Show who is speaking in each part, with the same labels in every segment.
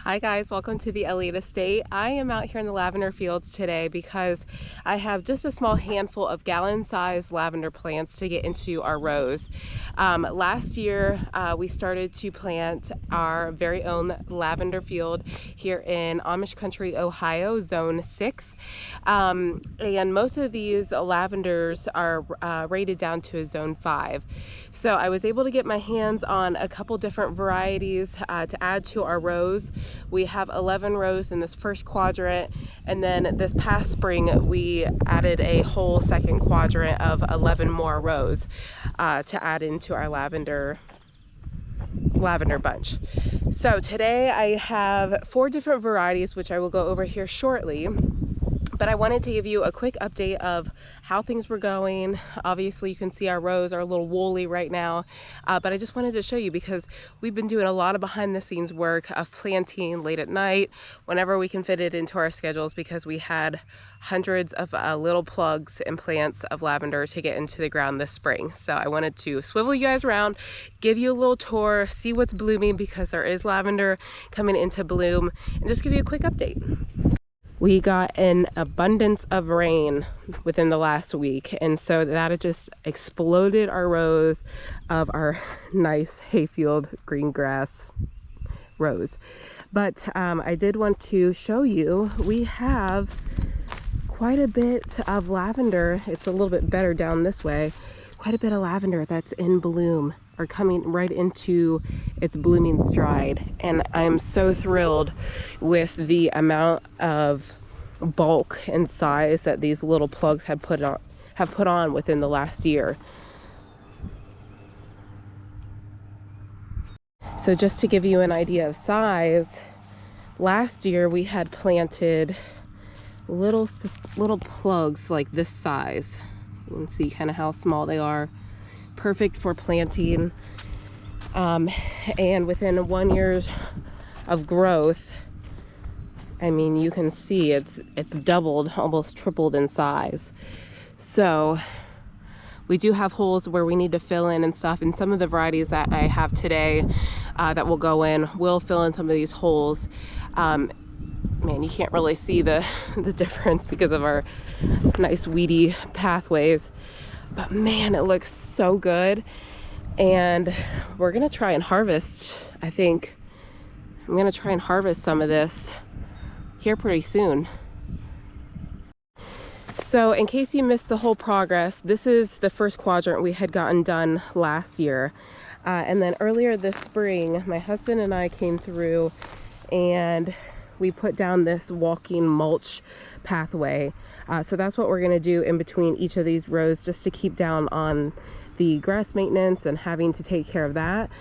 Speaker 1: Hi guys, welcome to the Eliot estate. I am out here in the lavender fields today because I have just a small handful of gallon-sized lavender plants to get into our rows. Last year we started to plant our very own lavender field here in Amish Country, Ohio, Zone 6. And most of these lavenders are rated down to a Zone 5. So I was able to get my hands on a couple different varieties to add to our rows. We have 11 rows in this first quadrant, and then this past spring we added a whole second quadrant of 11 more rows to add into our lavender bunch. So today I have 4 different varieties, which I will go over here shortly. But I wanted to give you a quick update of how things were going. Obviously you can see our rows are a little woolly right now, but I just wanted to show you because we've been doing a lot of behind the scenes work of planting late at night whenever we can fit it into our schedules, because we had hundreds of little plugs and plants of lavender to get into the ground this spring. So I wanted to swivel you guys around, give you a little tour, see what's blooming, because there is lavender coming into bloom, and just give you a quick update. We got an abundance of rain within the last week, and so that had just exploded our rows of our nice hayfield green grass rows. But I did want to show you, we have quite a bit of lavender. It's a little bit better down this way. Quite a bit of lavender that's in bloom, or coming right into its blooming stride, and I'm so thrilled with the amount of bulk and size that these little plugs have put on within the last year. So just to give you an idea of size, last year we had planted little plugs like this size. You can see kind of how small they are, perfect for planting, and within 1 year of growth, I mean, you can see it's doubled, almost tripled in size. So we do have holes where we need to fill in and stuff, and some of the varieties that I have today that will go in will fill in some of these holes. Man, you can't really see the difference because of our nice weedy pathways, but man, it looks so good. And we're gonna try and harvest, I think I'm gonna try and harvest some of this here pretty soon. So in case you missed the whole progress, this is the first quadrant we had gotten done last year, and then earlier this spring my husband and I came through and we put down this walking mulch pathway. So that's what we're going to do in between each of these rows, just to keep down on the grass maintenance and having to take care of that.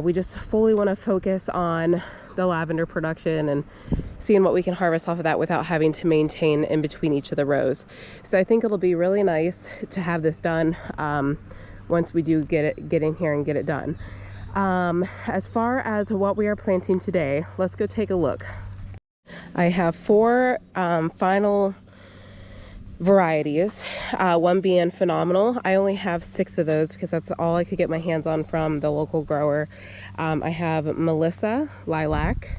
Speaker 1: We just fully want to focus on the lavender production and seeing what we can harvest off of that without having to maintain in between each of the rows. So I think it'll be really nice to have this done once we do get in here and get it done. As far as what we are planting today, let's go take a look. I have 4 final varieties, one being Phenomenal. I only have 6 of those because that's all I could get my hands on from the local grower. I have Melissa, Lilac.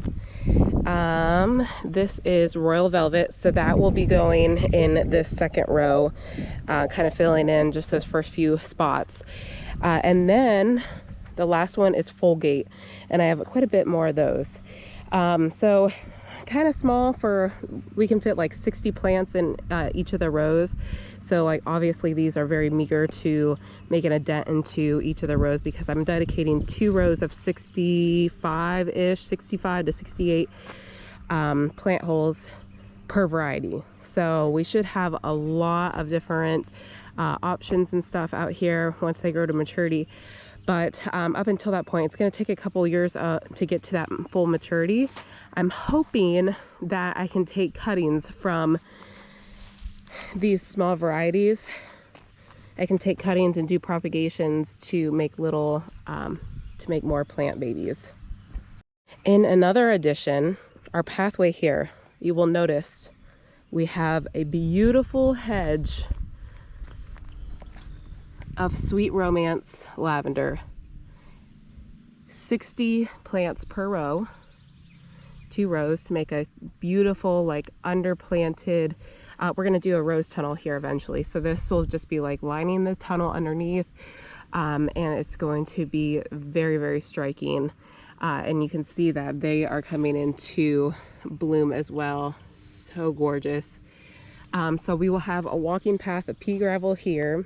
Speaker 1: This is Royal Velvet, so that will be going in this second row, kind of filling in just those first few spots. And then the last one is Folgate, and I have quite a bit more of those. So kind of small, for we can fit like 60 plants in each of the rows. So like obviously these are very meager to making a dent into each of the rows, because I'm dedicating 2 rows of 65-ish, 65 to 68 plant holes per variety. So we should have a lot of different options and stuff out here once they grow to maturity. But up until that point, it's going to take a couple years to get to that full maturity. I'm hoping that I can take cuttings from these small varieties. I can take cuttings and do propagations to make little, to make more plant babies. In another addition, our pathway here, you will notice we have a beautiful hedge of Sweet Romance lavender. 60 plants per row. 2 rows to make a beautiful like underplanted, we're going to do a rose tunnel here eventually, so this will just be like lining the tunnel underneath, and it's going to be very, very striking, and you can see that they are coming into bloom as well. So gorgeous. So we will have a walking path of pea gravel here,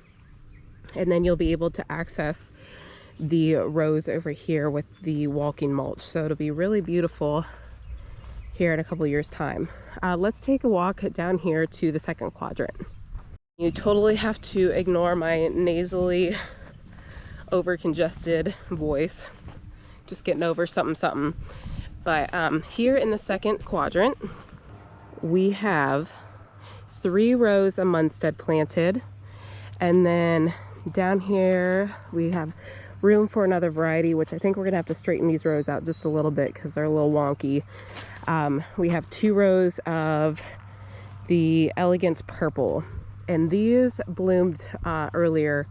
Speaker 1: and then you'll be able to access the rows over here with the walking mulch. So it'll be really beautiful here in a couple years time. Let's take a walk down here to the second quadrant. You totally have to ignore my nasally over congested voice, just getting over something. But here in the second quadrant we have 3 rows of Munstead planted, and then down here we have room for another variety, which I think we're gonna have to straighten these rows out just a little bit because they're a little wonky. We have 2 rows of the Elegance Purple, and these bloomed earlier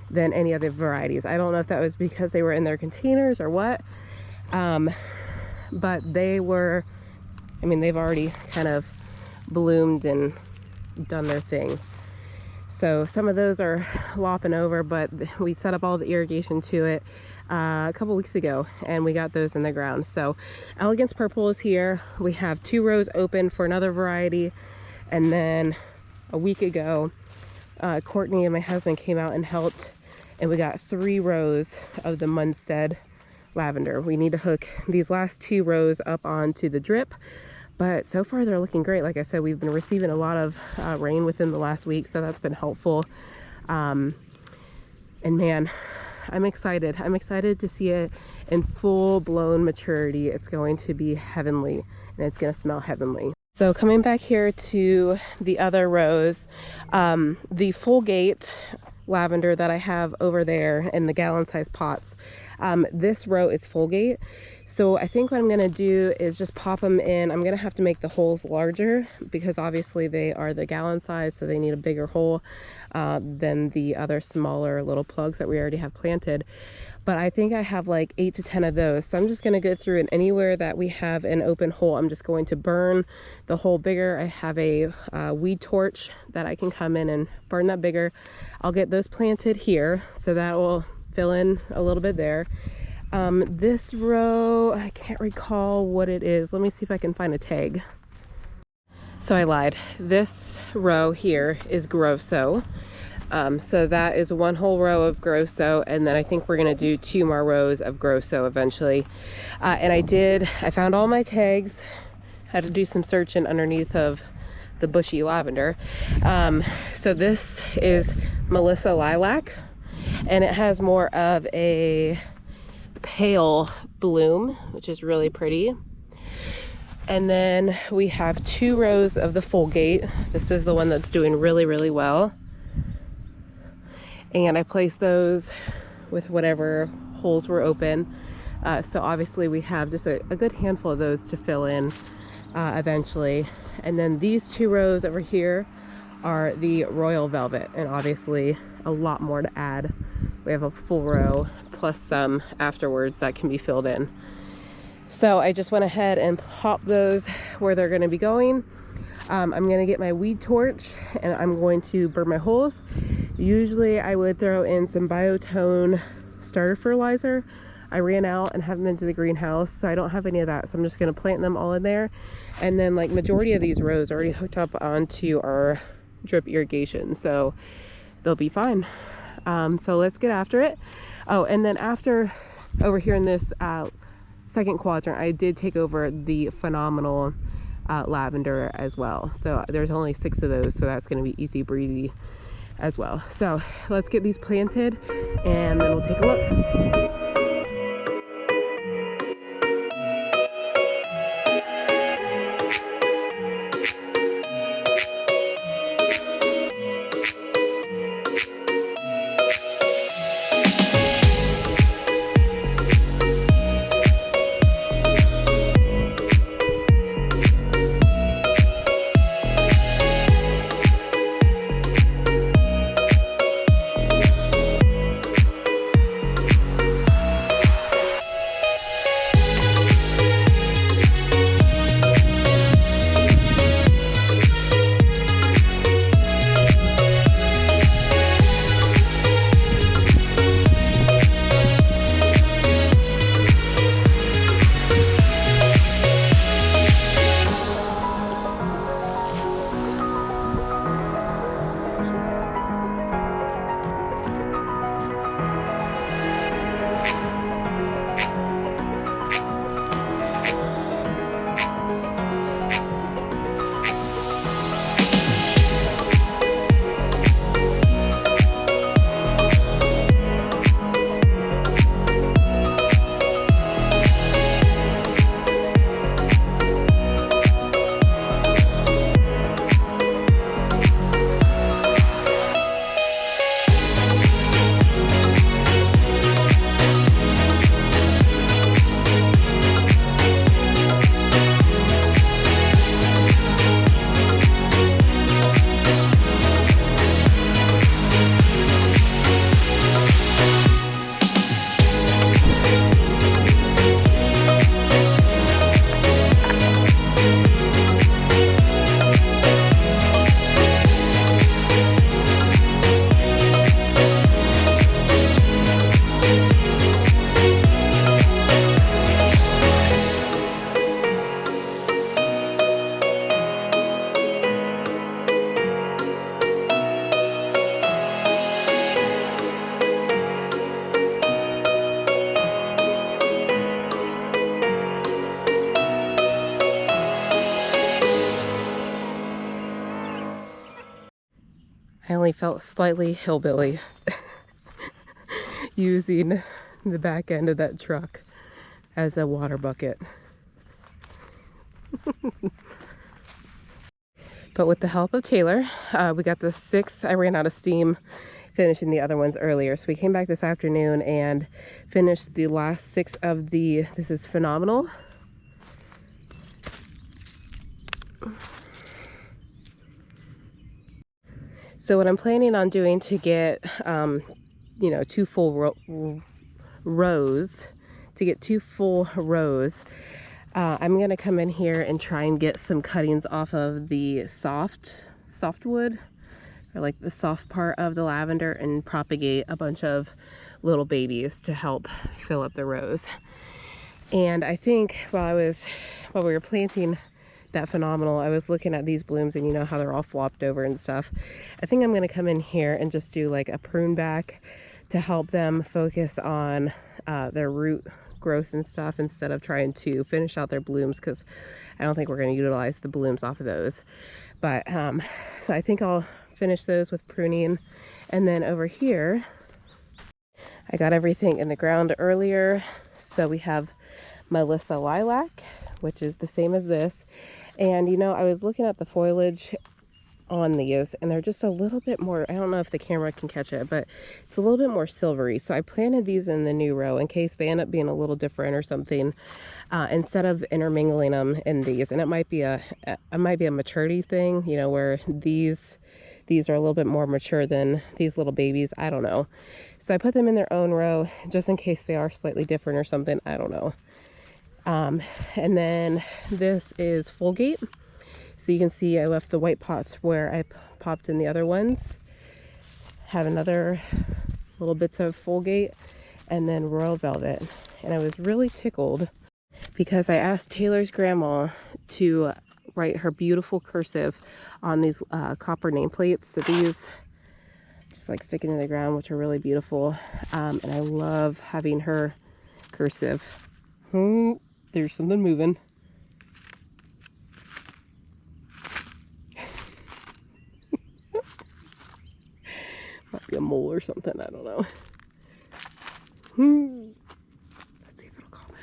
Speaker 1: than any other varieties. I don't know if that was because they were in their containers or what, but they were, I mean, they've already kind of bloomed and done their thing. So some of those are lopping over, but we set up all the irrigation to it a couple weeks ago, and we got those in the ground. So Elegance Purple is here. We have 2 rows open for another variety, and then a week ago Courtney and my husband came out and helped, and we got 3 rows of the Munstead Lavender. We need to hook these last 2 rows up onto the drip, but so far they're looking great. Like I said, we've been receiving a lot of rain within the last week, so that's been helpful. And man, I'm excited. I'm excited to see it in full-blown maturity. It's going to be heavenly, and it's going to smell heavenly. So coming back here to the other rows, the full gate lavender that I have over there in the gallon-sized pots, this row is full gate. So I think what I'm gonna do is just pop them in. I'm gonna have to make the holes larger because obviously they are the gallon size, so they need a bigger hole than the other smaller little plugs that we already have planted. But I think I have like 8 to 10 of those. So I'm just gonna go through, and anywhere that we have an open hole, I'm just going to burn the hole bigger. I have a weed torch that I can come in and burn that bigger. I'll get those planted here, so that will fill in a little bit there. This row, I can't recall what it is. Let me see if I can find a tag. So I lied. This row here is Grosso. So that is 1 whole row of Grosso, and then I think we're gonna do 2 more rows of Grosso eventually. And I found all my tags. Had to do some searching underneath of the bushy lavender. So this is Melissa Lilac, and it has more of a pale bloom, which is really pretty. And then we have 2 rows of the Fulgate. This is the one that's doing really, really well. And I placed those with whatever holes were open. So obviously we have just a good handful of those to fill in eventually. And then these 2 rows over here are the Royal Velvet, and obviously a lot more to add. We have a full row plus some afterwards that can be filled in. So I just went ahead and popped those where they're going to be going. I'm going to get my weed torch, and I'm going to burn my holes. Usually I would throw in some Biotone starter fertilizer. I ran out and haven't been to the greenhouse, so I don't have any of that. So I'm just going to plant them all in there. And then like majority of these rows are already hooked up onto our drip irrigation, so they'll be fine. So let's get after it. Oh, and then after, over here in this second quadrant, I did take over the Phenomenal lavender as well. So there's only 6 of those, so that's going to be easy breezy as well. So let's get these planted, and then we'll take a look. definitely felt slightly hillbilly using the back end of that truck as a water bucket. But with the help of Taylor, we got the 6. I ran out of steam finishing the other ones earlier. So we came back this afternoon and finished the last 6 of the, this is Phenomenal. So what I'm planning on doing to get, you know, 2 full rows, I'm gonna come in here and try and get some cuttings off of the softwood, or like the soft part of the lavender, and propagate a bunch of little babies to help fill up the rows. And I think while we were planting that Phenomenal, I was looking at these blooms, and you know how they're all flopped over and stuff. I think I'm gonna come in here and just do like a prune back to help them focus on their root growth and stuff, instead of trying to finish out their blooms, because I don't think we're going to utilize the blooms off of those. But so I think I'll finish those with pruning. And then over here, I got everything in the ground earlier. So we have Melissa Lilac, which is the same as this. And you know, I was looking at the foliage on these, and they're just a little bit more, I don't know if the camera can catch it, but it's a little bit more silvery. So I planted these in the new row in case they end up being a little different or something, instead of intermingling them in these. And it might be a maturity thing, you know, where these are a little bit more mature than these little babies. I don't know. So I put them in their own row just in case they are slightly different or something. I don't know. And then this is Fulgate. So you can see I left the white pots where I popped in the other ones. Have another little bits of Fulgate, and then Royal Velvet. And I was really tickled because I asked Taylor's grandma to write her beautiful cursive on these copper nameplates. So these just like sticking in the ground, which are really beautiful. And I love having her cursive. There's something moving. Might be a mole or something, I don't know. Let's see if it'll come out.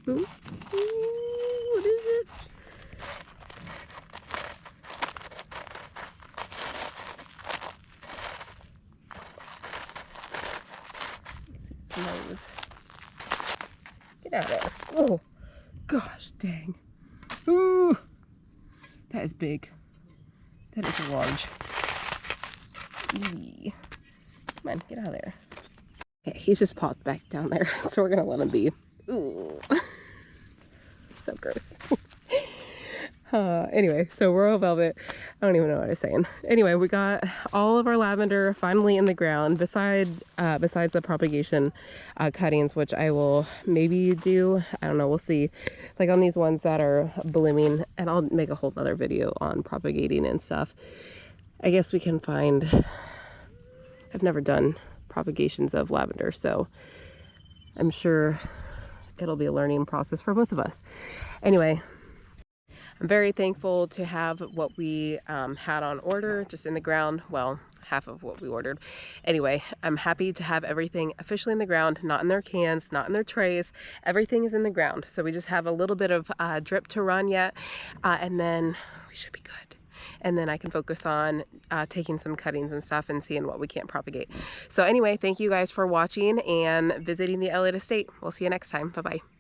Speaker 1: What is it? Nose. Get out of there. Oh gosh dang. Ooh, that is big. That is large. Eee. Come on, get out of there. Okay, he's just popped back down there, so we're gonna let him be. Ooh. So gross. Anyway, so Royal Velvet, I don't even know what I was saying. Anyway, we got all of our lavender finally in the ground, besides the propagation cuttings, which I will maybe do, I don't know, we'll see, like on these ones that are blooming, and I'll make a whole other video on propagating and stuff. I guess we can find, I've never done propagations of lavender, so I'm sure it'll be a learning process for both of us. Anyway, I'm very thankful to have what we had on order just in the ground. Well, half of what we ordered. Anyway, I'm happy to have everything officially in the ground, not in their cans, not in their trays. Everything is in the ground. So we just have a little bit of drip to run yet, and then we should be good. And then I can focus on taking some cuttings and stuff and seeing what we can't propagate. So anyway, thank you guys for watching and visiting the Eliot estate. We'll see you next time. Bye-bye.